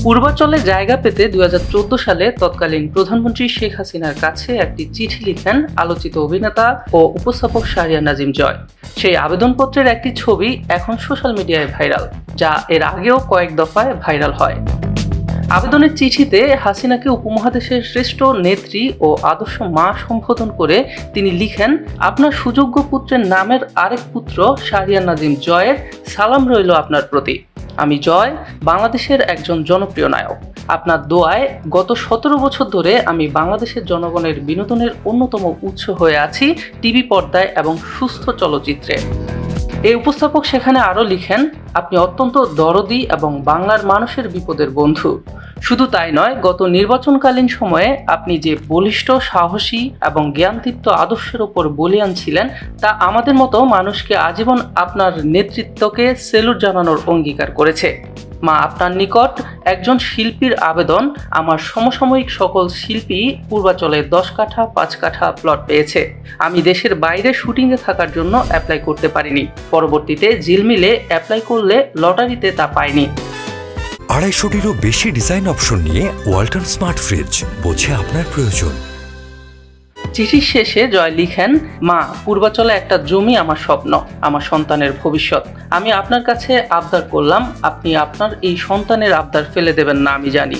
পূর্বাচলে জায়গা পেতে 2014 সালে তৎকালীন প্রধানমন্ত্রী শেখ হাসিনার কাছে একটি চিঠি লিখেন আলোচিত অভিনেতা ও উপস্থাপক শাহরিয়ার নাজিম জয়। সেই আবেদনপত্রের একটি ছবি এখন সোশ্যাল মিডিয়ায় ভাইরাল, যা এর আগেও কয়েক দফায় ভাইরাল হয়। আবেদনের চিঠিতে হাসিনাকে উপমহাদেশের শ্রেষ্ঠ নেত্রী ও আদর্শ মা সম্বোধন করে তিনি লিখেন, আপনার সুযোগ্য পুত্রের নামের আরেক পুত্র শাহরিয়ার নাজিম জয়ের সালাম রইল আপনার প্রতি। আমি জয়, বাংলাদেশের একজন জনপ্রিয় নায়ক। আপনার দোয়ায় গত 17 বছর ধরে আমি বাংলাদেশের জনগণের বিনোদনের অন্যতম উৎস হয়ে আছি টিভি পর্দায় এবং সুস্থ চলচ্চিত্রে। এই উপস্থাপক সেখানে আরও লিখেন, আপনি অত্যন্ত দরদি এবং বাংলার মানুষের বিপদের বন্ধু। শুধু তাই নয়, গত নির্বাচনকালীন সময়ে আপনি যে বলিষ্ঠ, সাহসী এবং জ্ঞানদীপ্ত আদর্শের ওপর বলিয়ান ছিলেন, তা আমাদের মতো মানুষকে আজীবন আপনার নেতৃত্বকে সেলুট জানানোর অঙ্গীকার করেছে। মা, আপনার নিকট একজন শিল্পীর আবেদন, আমার সমসাময়িক সকল শিল্পী পূর্বাচলে 10 কাঠা 5 কাঠা প্লট পেয়েছে। আমি দেশের বাইরে শুটিংয়ে থাকার জন্য অ্যাপ্লাই করতে পারিনি। পরবর্তীতে ঝিলমিলে অ্যাপ্লাই করলে লটারিতে তা পাইনি। 250-টিরও বেশি ডিজাইন অপশন নিয়ে ওয়ালটন স্মার্ট ফ্রিজ, বোঝে আপনার প্রয়োজন। চিঠির শেষে জয় লিখেন, মা, পূর্বাচলে একটা জমি আমার স্বপ্ন, আমার সন্তানের ভবিষ্যৎ। আমি আপনার কাছে আবদার করলাম, আপনি আপনার এই সন্তানের আবদার ফেলে দেবেন না, আমি জানি।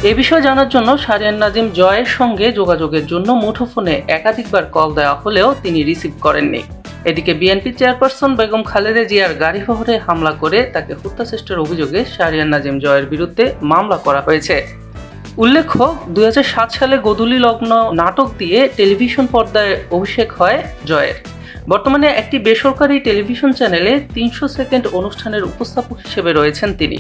এ বিষয়ে জানার জন্য শাহরিয়ার নাজিম জয়ের সঙ্গে যোগাযোগের জন্য মুঠোফোনে একাধিকবার কল দেওয়া হলেও তিনি রিসিভ করেননি। এদিকে বিএনপি চেয়ারপারসন বেগম খালেদা জিয়ার গাড়িবহরে হামলা করে তাকে হত্যাচেষ্টার অভিযোগে শাহরিয়ার নাজিম জয়ের বিরুদ্ধে মামলা করা হয়েছে। উল্লেখ্য, 2007 সালে গোধূলি লগ্ন নাটক দিয়ে টেলিভিশন পর্দায় অভিষেক হয় জয়ের। বর্তমানে একটি বেসরকারি টেলিভিশন চ্যানেলে 300 সেকেন্ড অনুষ্ঠানের উপস্থাপক হিসেবে রয়েছেন তিনি।